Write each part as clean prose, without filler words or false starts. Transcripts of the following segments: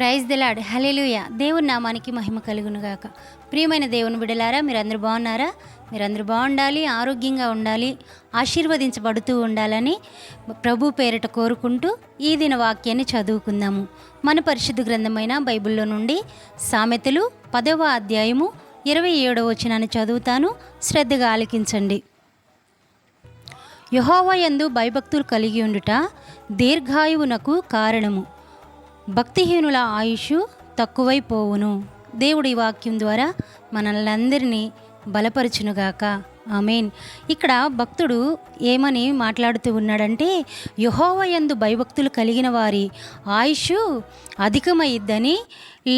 Praise the lord. హల్లెలూయా. దేవుని నామానికి మహిమ కలుగును గాక. ప్రియమైన దేవుని బిడ్డలారా, మీరందరూ బాగున్నారా? మీరందరూ బాగుండాలి, ఆరోగ్యంగా ఉండాలి, ఆశీర్వదించబడుతూ ఉండాలని ప్రభు పేరిట కోరుకుంటూ ఈ దిన వాక్యాన్ని చదువుకుందాము. మన పరిశుద్ధ గ్రంథమైన బైబిల్లో నుండి సామెతలు 10వ అధ్యాయము 27వ వచనాన్ని చదువుతాను. శ్రద్ధగా ఆలకించండి. యెహోవా యందు భయభక్తులు కలిగి ఉండుట దీర్ఘాయువునకు కారణము, భక్తిహీనుల ఆయుష్ తక్కువైపోవును. దేవుడి వాక్యం ద్వారా మనల్ని బలపరచునుగాక. ఆమేన్. ఇక్కడ భక్తుడు ఏమని మాట్లాడుతూ ఉన్నాడంటే, యెహోవా యందు భయభక్తులు కలిగిన వారి ఆయుష్ అధికమైద్దని,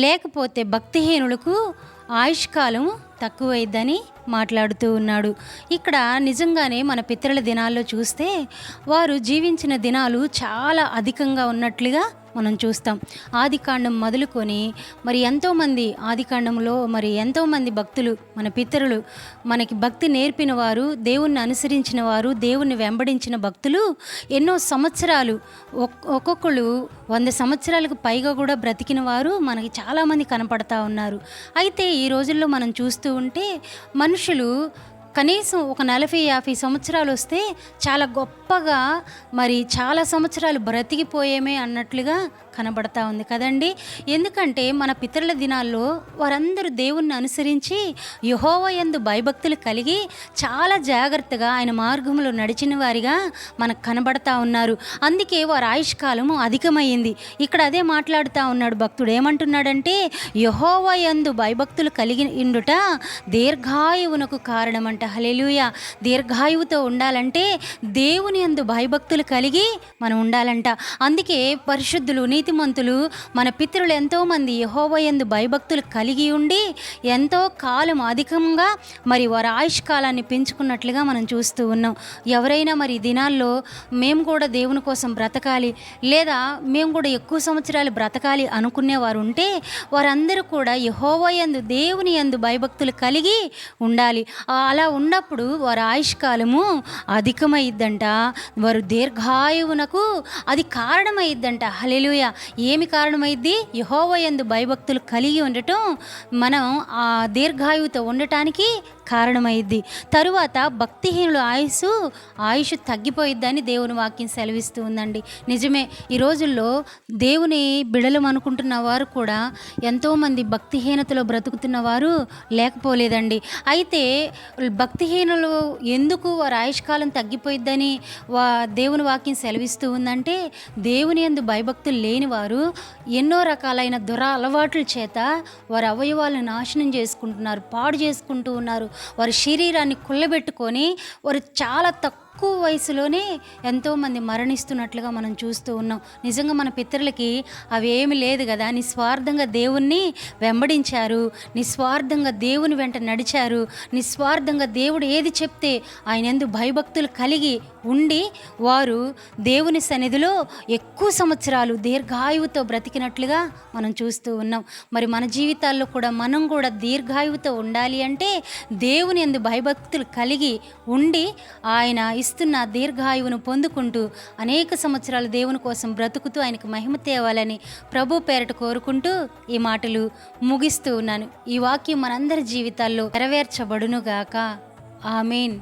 లేకపోతే భక్తిహీనులకు ఆయుష్కాలం తక్కువైద్దని మాట్లాడుతూ ఉన్నాడు. ఇక్కడ నిజంగానే మన పితరుల దినాల్లో చూస్తే వారు జీవించిన దినాలు చాలా అధికంగా ఉన్నట్లుగా మనం చూస్తాం. ఆదికాండం మొదలుకొని ఎంతోమంది ఆదికాండంలో ఎంతోమంది భక్తులు, మన పితరులు, మనకి భక్తి నేర్పిన వారు, దేవుణ్ణి అనుసరించిన వారు, దేవుణ్ణి వెంబడించిన భక్తులు ఎన్నో సంవత్సరాలు, ఒక్కొక్కరు 100 సంవత్సరాలకు పైగా కూడా బ్రతికిన వారు మనకి చాలామంది కనపడతా ఉన్నారు. అయితే ఈ రోజుల్లో మనం చూస్తూ ఉంటే మనుషులు కనీసం ఒక 40-50 సంవత్సరాలు వస్తే చాలా గొప్పగా చాలా సంవత్సరాలు బ్రతికిపోయేమే అన్నట్లుగా కనబడతా ఉంది కదండి. ఎందుకంటే మన పితరుల దినాల్లో వారందరూ దేవుణ్ణి అనుసరించి యెహోవా యందు భయభక్తులు కలిగి చాలా జాగ్రత్తగా ఆయన మార్గంలో నడిచిన వారిగా మనకు కనబడతా ఉన్నారు. అందుకే వారి ఆయుష్కాలము అధికమైంది. ఇక్కడ అదే మాట్లాడుతూ ఉన్నాడు భక్తుడు. ఏమంటున్నాడంటే, యెహోవా యందు భయభక్తులు కలిగి ఉండుట దీర్ఘాయువునకు కారణమంట. హల్లెలూయా. దీర్ఘాయువుతో ఉండాలంటే దేవుని యందు భయభక్తులు కలిగి మనం ఉండాలంట. అందుకే పరిశుద్ధులు, నీతిమంతులు, మన పితరులు ఎంతోమంది యెహోవా యందు భయభక్తులు కలిగి ఉండి ఎంతో కాలం అధికంగా వారి ఆయుష్కాలాన్ని పెంచుకున్నట్లుగా మనం చూస్తూ ఉన్నాం. ఎవరైనా ఈ దినాల్లో మేము కూడా దేవుని కోసం బ్రతకాలి, లేదా మేము కూడా ఎక్కువ సంవత్సరాలు బ్రతకాలి అనుకునేవారు ఉంటే వారందరూ కూడా యెహోవా యందు, దేవుని యందు భయభక్తులు కలిగి ఉండాలి. అలా ఉన్నప్పుడు వారి ఆయుష్కాలము అధికమైద్దంట. వారు దీర్ఘాయువునకు అది కారణమైద్దంట. హల్లెలూయా. ఏమి కారణమైద్ది? యెహోవా యందు భయభక్తులు కలిగి ఉండటం మనం ఆ దీర్ఘాయువుతో ఉండటానికి కారణమైద్ది. తరువాత భక్తిహీనుల ఆయుష్ తగ్గిపోయిద్దని దేవుని వాక్యం సెలవిస్తూ ఉందండి. నిజమే. ఈ రోజుల్లో దేవుని బిడలం అనుకుంటున్న వారు కూడా ఎంతోమంది భక్తిహీనతలో బ్రతుకుతున్న వారు లేకపోలేదండి. అయితే భక్తిహీనులు ఎందుకు వారి ఆయుష్కాలం తగ్గిపోయిద్దని దేవుని వాక్యం సెలవిస్తూ ఉందంటే, దేవుని యందు భయభక్తులు లేని వారు ఎన్నో రకాలైన దురలవాట్ల చేత వారి అవయవాలను నాశనం చేసుకుంటున్నారు, పాడు చేసుకుంటూ ఉన్నారు. వారి శరీరాన్ని కుళ్ళబెట్టుకొని వారు చాలా తక్కువ వయసులోనే ఎంతోమంది మరణిస్తున్నట్లుగా మనం చూస్తూ ఉన్నాం. నిజంగా మన పితరులకి అవి ఏమి లేదు కదా. నిస్వార్థంగా దేవుణ్ణి వెంబడించారు, నిస్వార్థంగా దేవుని వెంట నడిచారు, నిస్వార్థంగా దేవుడు ఏది చెప్తే ఆయన యందు భయభక్తులు కలిగి ఉండి వారు దేవుని సన్నిధిలో ఎక్కువ సంవత్సరాలు దీర్ఘాయువుతో బ్రతికినట్లుగా మనం చూస్తూ ఉన్నాం. మన జీవితాల్లో కూడా మనం కూడా దీర్ఘాయువుతో ఉండాలి అంటే దేవుని యందు భయభక్తులు కలిగి ఉండి ఆయన ఇస్తున్న దీర్ఘాయువును పొందుకుంటూ అనేక సంవత్సరాలు దేవుని కోసం బ్రతుకుతూ ఆయనకు మహిమ తేవాలని ప్రభు పేరట కోరుకుంటూ ఈ మాటలు ముగిస్తూ ఉన్నాను. ఈ వాక్యం మనందరి జీవితాల్లో నెరవేర్చబడునుగాక. ఆమేన్.